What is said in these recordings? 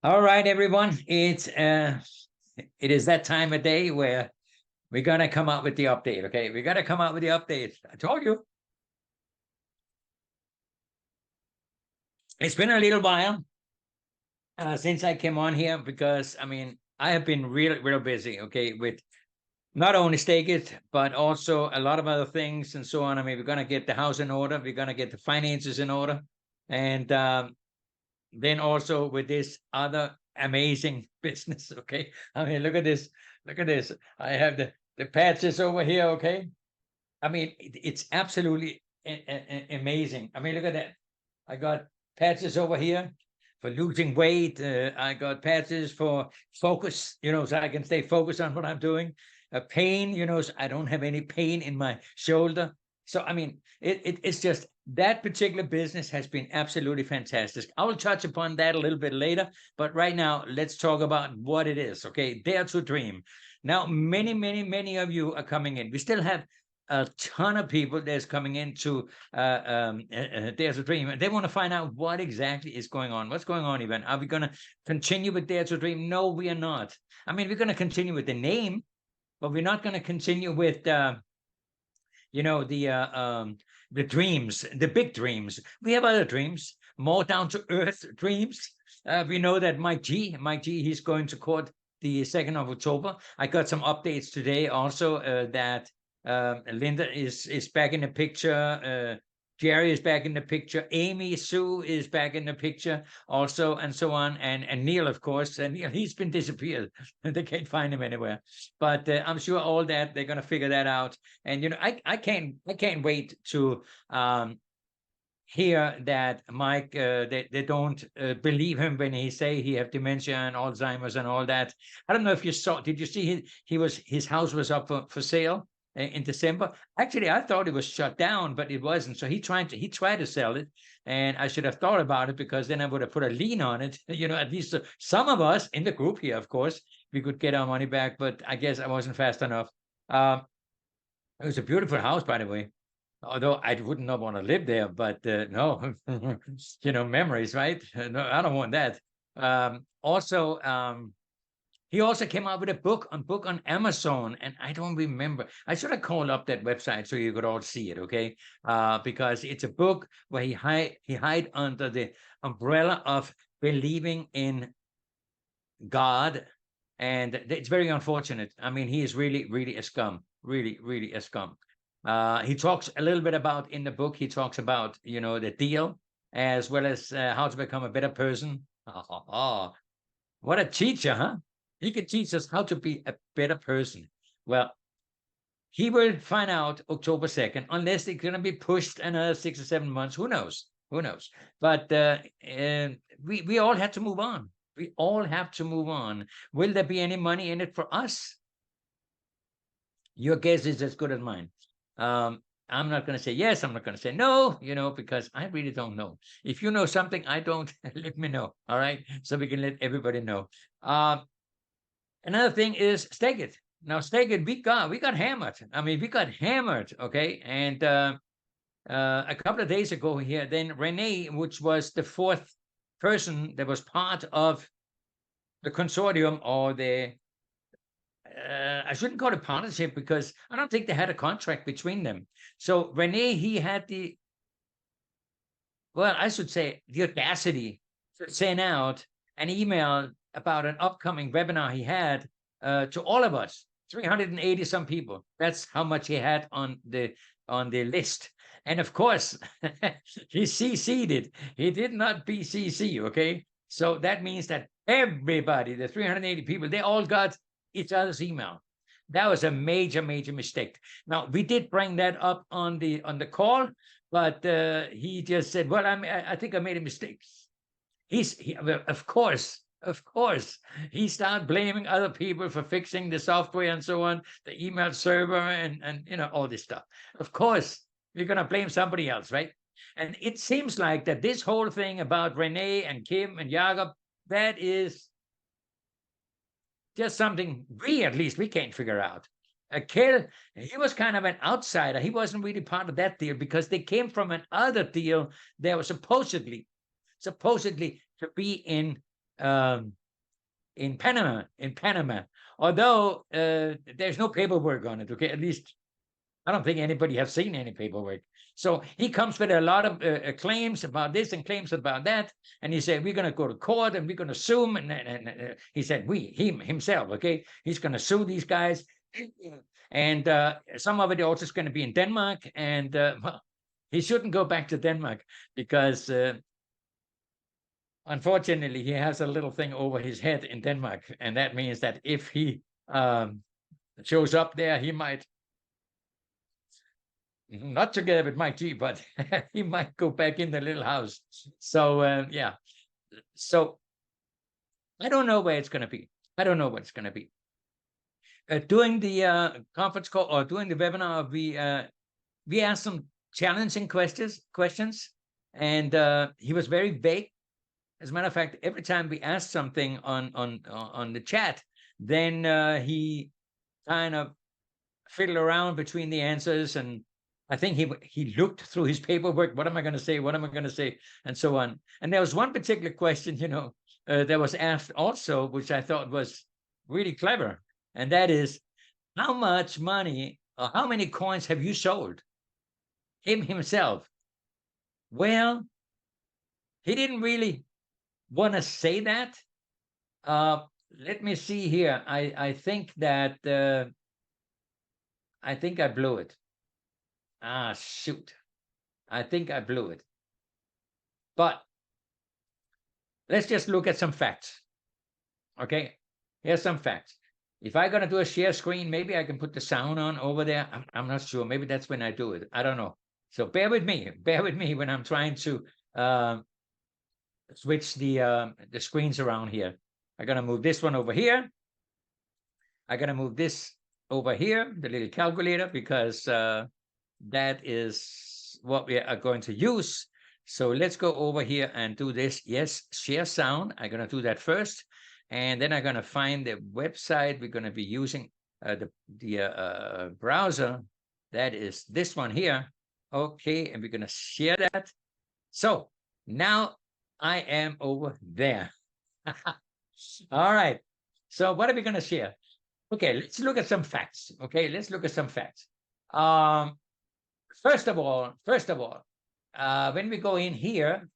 All right, everyone. It is that time of day where we're gonna come out with the update. Okay, we're gonna come out with the update. I told you. It's been a little while since I came on here because I have been real busy. Okay, with not only Stake It, but also a lot of other things and so on. We're gonna get the house in order. We're gonna get the finances in order, and then also with this other amazing business. Okay, look at this. Look at this. I have the patches over here. Okay, it's absolutely amazing. Look at that. I got patches over here for losing weight. I got patches for focus, so I can stay focused on what I'm doing. Pain, so I don't have any pain in my shoulder. So it's just that particular business has been absolutely fantastic. I will touch upon that a little bit later, but right now let's talk about what it is. Okay, Dare to Dream. Now, many of you are coming in. We still have a ton of people that's coming into Dare to Dream. They want to find out what exactly is going on. What's going on, even? Are we going to continue with Dare to Dream? No, we are not. We're going to continue with the name, but we're not going to continue with the dreams, the big dreams. We have other dreams, more down to earth dreams. We know that Mike G, he's going to court the 2nd of October. I got some updates today also that Linda is back in the picture. Jerry is back in the picture. Amy Sue is back in the picture also, and so on. And Neil, of course, Neil, he's been disappeared. They can't find him anywhere. But I'm sure all that they're gonna figure that out. And I can't wait to hear that Mike they don't believe him when he say he have dementia and Alzheimer's and all that. I don't know if you saw. Did you see his house was up for sale in December? Actually, I thought it was shut down, but it wasn't. So he tried to sell it, and I should have thought about it because then I would have put a lien on it. At least some of us in the group here, of course, we could get our money back. But I guess I wasn't fast enough. It was a beautiful house, by the way. Although I wouldn't not want to live there, but no, memories, right? No, I don't want that. Also, he also came out with a book on Amazon, and I don't remember. I should have called up that website so you could all see it, okay? Because it's a book where he hide under the umbrella of believing in God, and it's very unfortunate. He is really a scum, really a scum. He talks a little bit about in the book. He talks about the deal as well as how to become a better person. What a teacher, huh? He can teach us how to be a better person. Well, he will find out October 2nd, unless it's going to be pushed another 6 or 7 months. Who knows? Who knows? But we all have to move on. We all have to move on. Will there be any money in it for us? Your guess is as good as mine. I'm not going to say yes. I'm not going to say no, because I really don't know. If you know something I don't, let me know. All right. So we can let everybody know. Another thing is Stake It. Now, Stake It, we got hammered. We got hammered. Okay. And a couple of days ago here, then Renee, which was the 4th person that was part of the consortium, or the I shouldn't call it partnership because I don't think they had a contract between them. So Renee, he had I should say the audacity to send out an email about an upcoming webinar he had to all of us, 380 some people. That's how much he had on the list. And of course, he CC'd it. He did not BCC, okay? So that means that everybody, the 380 people, they all got each other's email. That was a major mistake. Now, we did bring that up on the call, but he just said, well, I think I made a mistake. Of course, he started blaming other people for fixing the software and so on, the email server and all this stuff. Of course, we're going to blame somebody else, right? And it seems like that this whole thing about Renee and Kim and Jakob, that is just something at least we can't figure out. Kjell, he was kind of an outsider. He wasn't really part of that deal because they came from another deal that was supposedly to be in in Panama, although there's no paperwork on it. Okay, at least I don't think anybody has seen any paperwork. So he comes with a lot of claims about this and claims about that. And he said, we're going to go to court and we're going to sue him. And he said, himself, okay? He's going to sue these guys. And some of it also is going to be in Denmark. And well, he shouldn't go back to Denmark because unfortunately, he has a little thing over his head in Denmark. And that means that if he shows up there, he might, not together with Mike G, but he might go back in the little house. So, yeah. So I don't know where it's going to be. I don't know what it's going to be. During the conference call or during the webinar, we asked some challenging questions, and he was very vague. As a matter of fact, every time we asked something on the chat, then he kind of fiddled around between the answers, and I think he looked through his paperwork. What am I going to say? What am I going to say? And so on. And there was one particular question, that was asked also, which I thought was really clever. And that is, how much money or how many coins have you sold? Him himself. Well, he didn't really want to say that. Let me see here. I think that I think I blew it. Ah, shoot. I think I blew it. But let's just look at some facts. Okay, here's some facts. If I'm going to do a share screen, maybe I can put the sound on over there. I'm not sure. Maybe that's when I do it. I don't know. So bear with me. Bear with me when I'm trying to switch the screens around here. I'm going to move this one over here. I'm going to move this over here, the little calculator, because that is what we are going to use. So let's go over here and do this. Yes, share sound. I'm going to do that first. And then I'm going to find the website we're going to be using, the browser. That is this one here. Okay, and we're going to share that. So now I am over there. All right. So what are we going to share? Okay, let's look at some facts. Okay, let's look at some facts. First of all, when we go in here,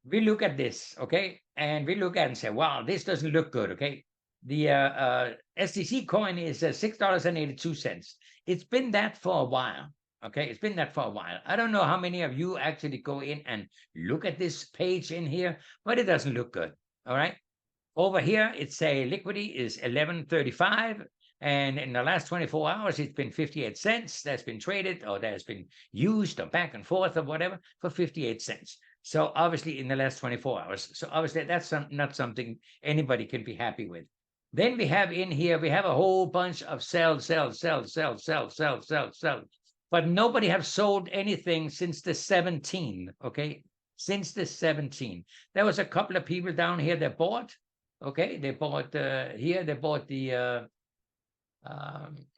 we look at this, okay? And we look at it and say, wow, this doesn't look good, okay? The SDC coin is $6.82. It's been that for a while, okay? It's been that for a while. I don't know how many of you actually go in and look at this page in here, but it doesn't look good, all right? Over here, it's a liquidity is 11.35. And in the last 24 hours, it's been 58 cents. That's been traded or that's been used or back and forth or whatever for 58 cents. So obviously in the last 24 hours. So obviously that's not something anybody can be happy with. Then we have in here, we have a whole bunch of sell. But nobody have sold anything since the 17, okay? Since the 17. There was a couple of people down here that bought, okay? They bought here, they bought the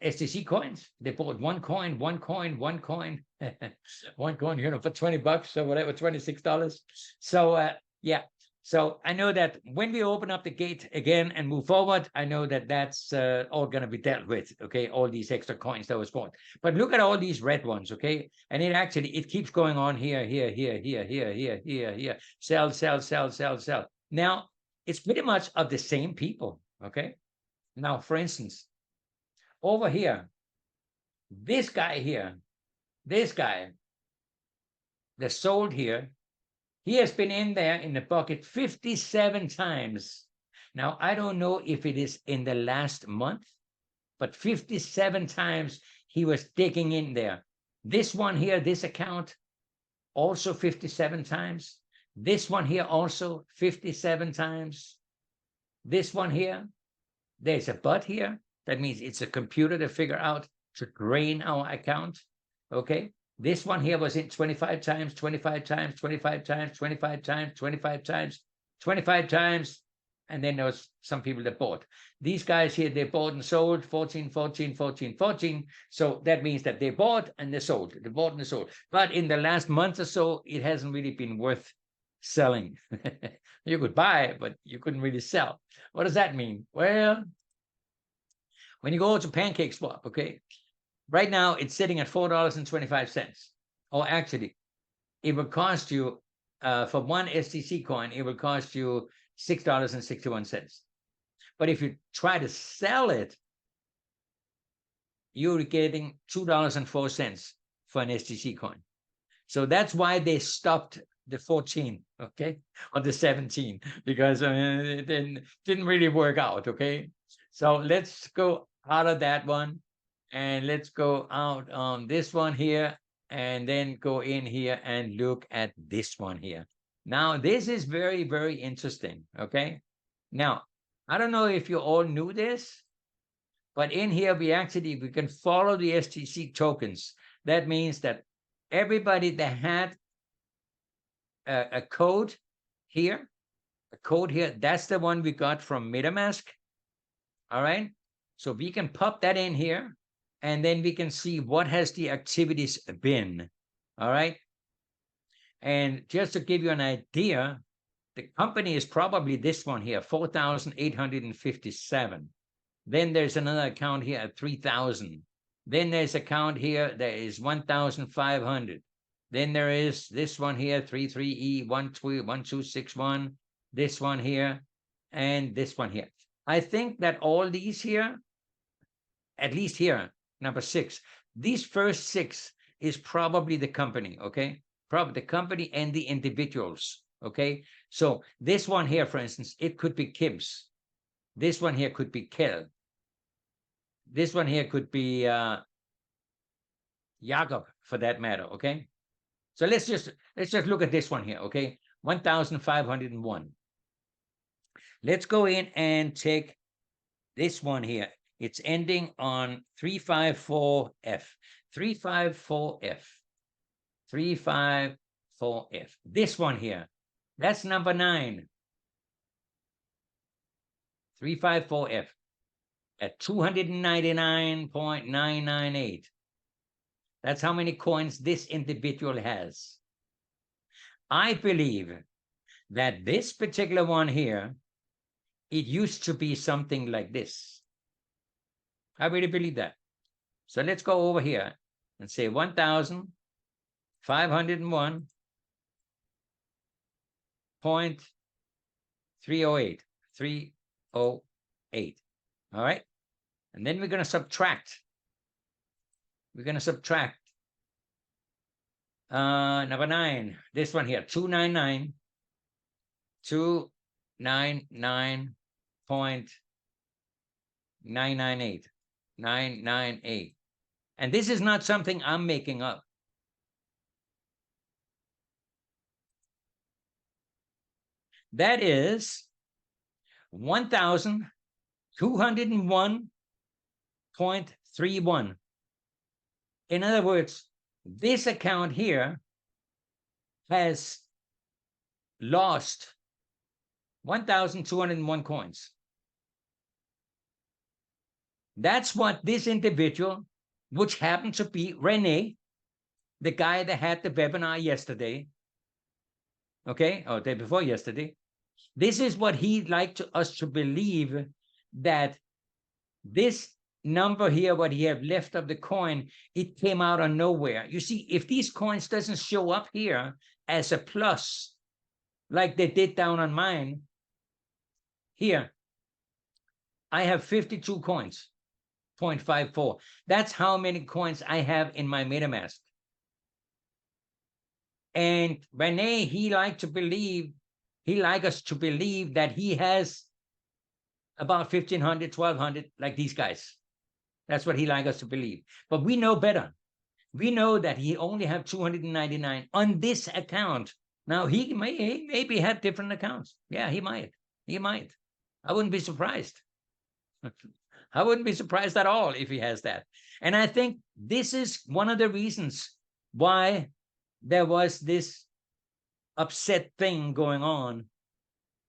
STC coins. They bought one coin, one coin, one coin, for $20 or whatever, $26. So yeah. So I know that when we open up the gate again and move forward, I know that that's all going to be dealt with. Okay, all these extra coins that was bought. But look at all these red ones. Okay, and it keeps going on here. Sell. Now it's pretty much of the same people. Okay. Now, for instance, over here, this guy here, this guy that sold here, he has been in there in the bucket 57 times. Now, I don't know if it is in the last month, but 57 times he was digging in there. This one here, this account, also 57 times. This one here also 57 times. This one here, there's a but here. That means it's a computer to figure out to drain our account. Okay. This one here was in 25 times, 25 times, 25 times, 25 times, 25 times, 25 times. And then there was some people that bought. These guys here, they bought and sold 14. So that means that they bought and they sold. They bought and they sold. But in the last month or so, it hasn't really been worth selling. You could buy, but you couldn't really sell. What does that mean? Well, when you go to Pancake Swap, okay, right now it's sitting at $4.25. Or actually, it will cost you, for one STC coin, it will cost you $6.61. But if you try to sell it, you're getting $2.04 for an STC coin. So that's why they stopped the 14, okay, or the 17, because it didn't really work out, okay? So let's go out of that one, and let's go out on this one here, and then go in here and look at this one here. Now, this is very, very interesting, okay? Now, I don't know if you all knew this, but in here, we can follow the STC tokens. That means that everybody that had a code here, that's the one we got from MetaMask. All right. So we can pop that in here, and then we can see what has the activities been. All right. And just to give you an idea, the company is probably this one here, 4,857. Then there's another account here at 3,000. Then there's account here that is 1,500. Then there is this one here, 33E1261. This one here, and this one here. I think that all these here, at least here, number 6, these first 6 is probably the company, okay? Probably the company and the individuals, okay? So this one here, for instance, it could be Kim's. This one here could be Kel. This one here could be Jakob, for that matter, okay? So let's just look at this one here, okay? 1,501. Let's go in and take this one here. It's ending on 354F. 354F. 354F. This one here, that's number 9. 354F at 299.998. That's how many coins this individual has. I believe that this particular one here, it used to be something like this. I really believe that. So let's go over here and say 1,501.308. 308. All right. And then we're going to subtract. We're going to subtract number 9. This one here, 299.998. 998. And this is not something I'm making up. That is 1,201.31. In other words, this account here has lost 1,201 coins. That's what this individual, which happened to be Rene, the guy that had the webinar yesterday, okay, or day before yesterday, this is what he'd like us to believe, that this number here, what he have left of the coin, it came out of nowhere. You see, if these coins doesn't show up here as a plus, like they did down on mine, here, I have 52 coins, 0.54. That's how many coins I have in my MetaMask. And Rene, he like us to believe that he has about 1,500, 1,200, like these guys. That's what he like us to believe. But we know better. We know that he only have 299 on this account. Now, he maybe had different accounts. Yeah, he might. He might. I wouldn't be surprised. I wouldn't be surprised at all if he has that. And I think this is one of the reasons why there was this upset thing going on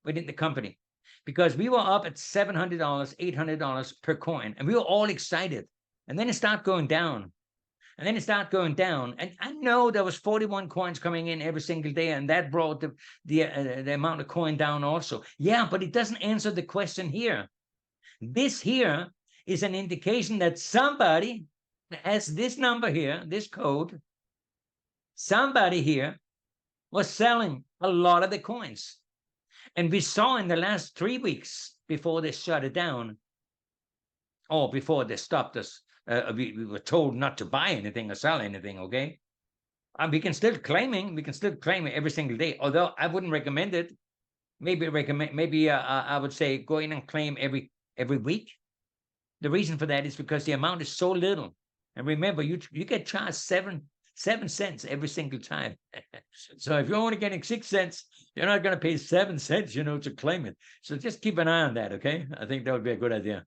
within the company. Because we were up at $700, $800 per coin, and we were all excited. And then it started going down. And then it started going down. And I know there was 41 coins coming in every single day, and that brought the amount of coin down also. Yeah, but it doesn't answer the question here. This here is an indication that somebody has this number here, this code. Somebody here was selling a lot of the coins. And we saw in the last 3 weeks before they shut it down, or before they stopped us, we were told not to buy anything or sell anything, okay? We can still claim it every single day, although I wouldn't recommend it. Maybe I would say go in and claim every week. The reason for that is because the amount is so little. And remember, you get charged 7 cents every single time. So if you're only getting 6 cents, you're not going to pay 7 cents, to claim it. So just keep an eye on that, okay? I think that would be a good idea.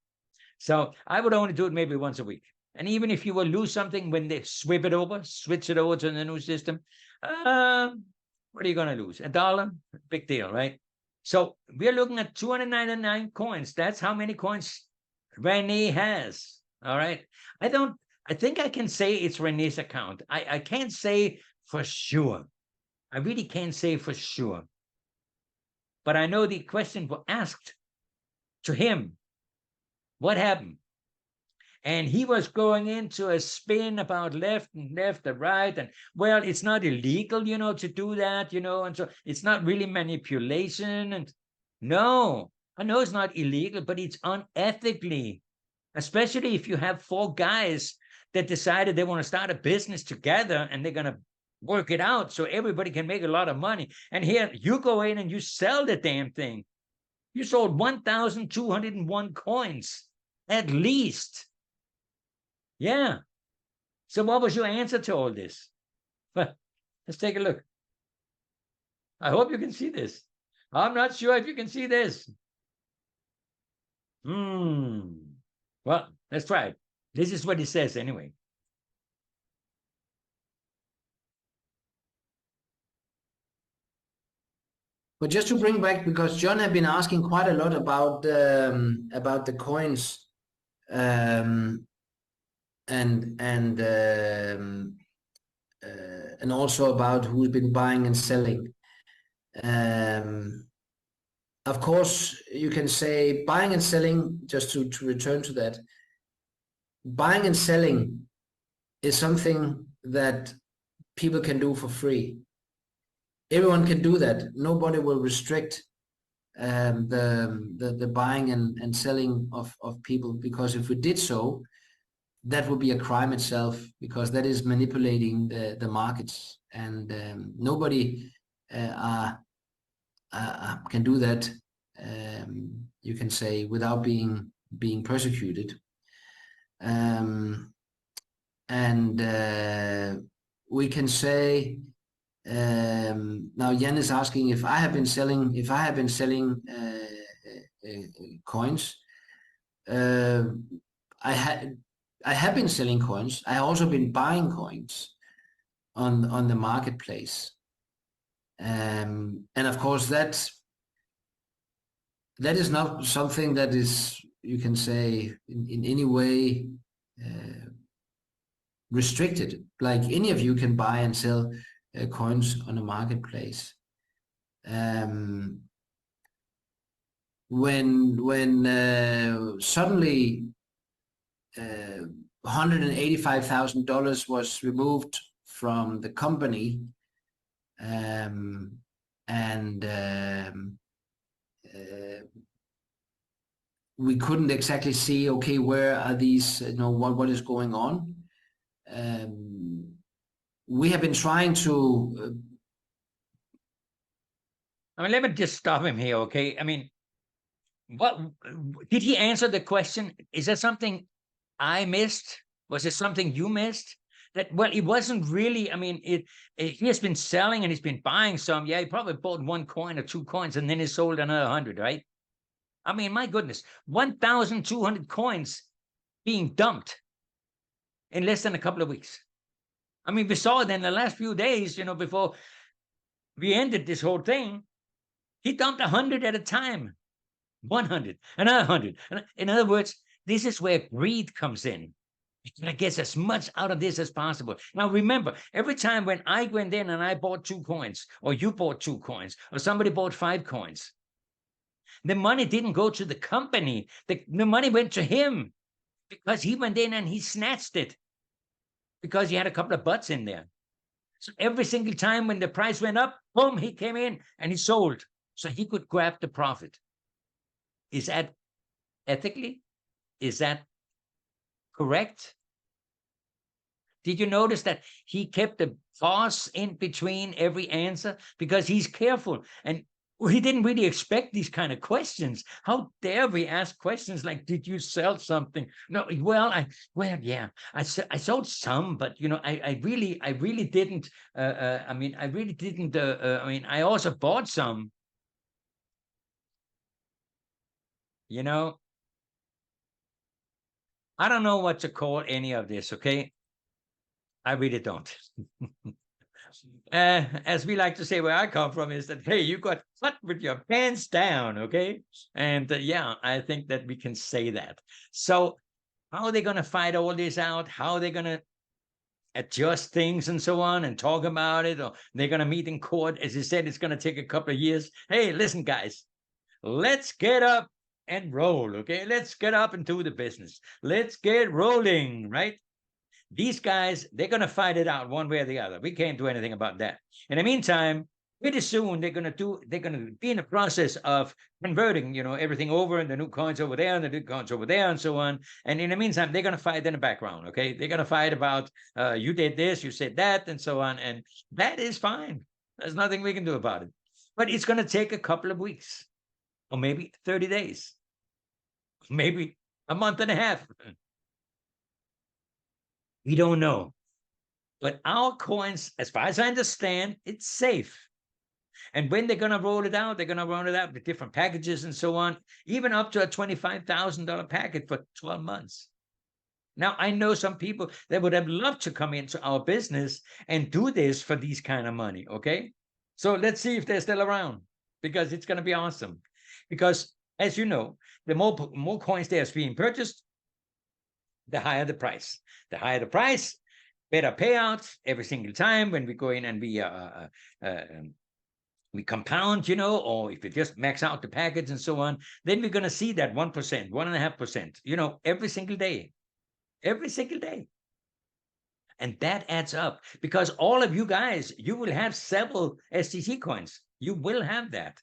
So I would only do it maybe once a week. And even if you will lose something when they switch it over to the new system, what are you going to lose? $1? Big deal, right? So we're looking at 299 coins. That's how many coins Renee has. All right. I think I can say it's Renee's account. I can't say for sure. I really can't say for sure. But I know the question was asked to him. What happened? And he was going into a spin about left and right. And well, it's not illegal, to do that, and so it's not really manipulation. And no, I know it's not illegal, but it's unethically, especially if you have 4 guys that decided they want to start a business together and they're going to work it out so everybody can make a lot of money. And here you go in and you sell the damn thing. You sold 1,201 coins at least. Yeah. So what was your answer to all this? Well, let's take a look. I hope you can see this. I'm not sure if you can see this. Well, let's try it. This is what it says anyway. But just to bring back, because John had been asking quite a lot about the coins, and also about who's been buying and selling. Of course, you can say buying and selling, just to return to that, buying and selling is something that people can do for free. Everyone can do that. Nobody will restrict the buying and selling of people, because if we did so, that would be a crime itself, because that is manipulating the markets, and nobody can do that, you can say, without being persecuted. And we can say, now Jan is asking if I have been selling coins. I have been selling coins. I also been buying coins on the marketplace, and of course that is not something that is, you can say, in any way restricted. Like any of you can buy and sell coins on the marketplace. When suddenly $185,000 was removed from the company, we couldn't exactly see, okay, where are these, what is going on. We have been trying to let me just stop him here, okay? What did he answer the question? Is that something I missed? Was it something you missed? That, well, it wasn't really, he has been selling and he's been buying some. Yeah, he probably bought 1 coin or 2 coins and then he sold another 100, right? My goodness, 1,200 coins being dumped in less than a couple of weeks. We saw it in the last few days, before we ended this whole thing. He dumped 100 at a time. 100, another 100. In other words, this is where greed comes in. I guess as much out of this as possible. Now, remember, every time when I went in and I bought 2 coins, or you bought 2 coins, or somebody bought 5 coins, the money didn't go to the company. The money went to him because he went in and he snatched it because he had a couple of butts in there. So every single time when the price went up, boom, he came in and he sold. So he could grab the profit. Is that ethically? Is that correct? Did you notice that he kept a pause in between every answer because he's careful, and he didn't really expect these kind of questions. How dare we ask questions like, "Did you sell something?" No, yeah, I sold some, but I really didn't. I mean, I really didn't. I mean, I also bought some. I don't know what to call any of this. Okay. I really don't. As we like to say where I come from is that, hey, you got cut with your pants down, okay? And yeah, I think that we can say that. So how are they going to fight all this out? How are they going to adjust things and so on and talk about it? Or they're going to meet in court? As you said, it's going to take a couple of years. Hey, listen, guys, let's get up and roll, okay? Let's get up and do the business. Let's get rolling, right? These guys, they're going to fight it out one way or the other. We can't do anything about that. In the meantime, pretty soon they're going to be in the process of converting, everything over, and the new coins over there and the new coins over there and so on. And in the meantime, they're going to fight in the background. Okay. They're going to fight about, you did this, you said that, and so on. And that is fine. There's nothing we can do about it, but it's going to take a couple of weeks, or maybe 30 days, maybe a month and a half. We don't know. But our coins, as far as I understand, it's safe. And when they're going to roll it out, they're going to roll it out with different packages and so on, even up to a $25,000 package for 12 months. Now, I know some people that would have loved to come into our business and do this for these kind of money, okay? So let's see if they're still around, because it's going to be awesome. Because, as you know, the more coins there's being purchased, the higher the price. The higher the price, better payouts every single time when we go in and we compound, or if you just max out the package and so on, then we're going to see that 1%, 1.5%, every single day. Every single day. And that adds up, because all of you guys, you will have several STC coins. You will have that.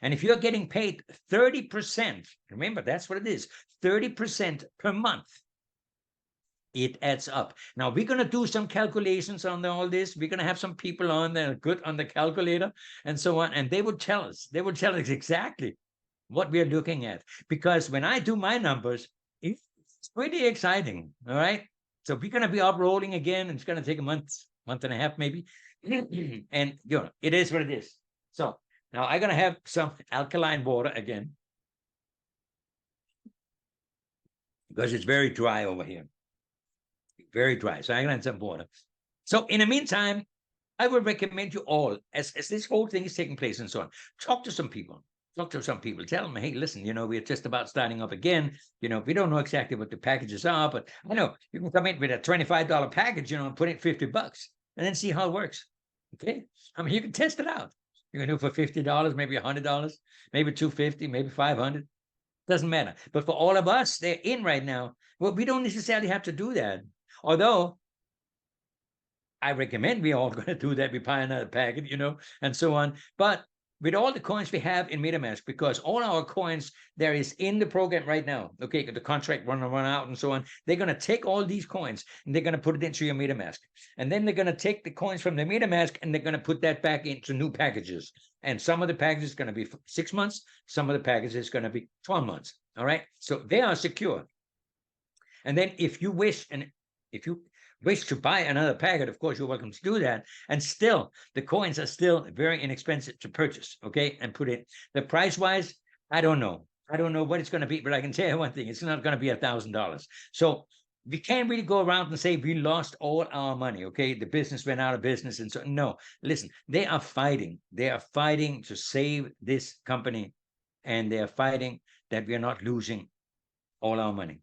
And if you're getting paid 30%, remember, that's what it is, 30% per month, it adds up. Now, we're going to do some calculations on all this. We're going to have some people on there good on the calculator and so on, and they will tell us exactly what we're looking at. Because when I do my numbers, it's pretty exciting, all right? So we're going to be up rolling again, and it's going to take a month and a half maybe. And, it is what it is. So now I'm going to have some alkaline water again, because it's very dry over here. Very dry. So I'm going to have some water. So in the meantime, I would recommend you all, as this whole thing is taking place and so on, talk to some people. Talk to some people. Tell them, hey, listen, we're just about starting up again. We don't know exactly what the packages are, but I know you can come in with a $25 package, and put in $50 and then see how it works. Okay? I mean, you can test it out. You can do it for $50, maybe $100, maybe $250, maybe $500. Doesn't matter. But for all of us, they're in right now. Well, we don't necessarily have to do that. Although I recommend we all going to do that. We buy another packet, and so on. But with all the coins we have in MetaMask, because all our coins there is in the program right now, okay, the contract run out and so on, they're going to take all these coins and they're going to put it into your MetaMask. And then they're going to take the coins from the MetaMask and they're going to put that back into new packages. And some of the packages are going to be 6 months. Some of the packages are going to be 12 months. All right. So they are secure. And then if you wish to buy another packet, of course, you're welcome to do that. And still, the coins are still very inexpensive to purchase, okay, and put in. The price-wise, I don't know. I don't know what it's going to be, but I can tell you one thing. It's not going to be $1,000. So we can't really go around and say we lost all our money, okay? The business went out of business. And so, no, listen, they are fighting. They are fighting to save this company, and they are fighting that we are not losing all our money.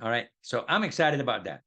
All right. So I'm excited about that.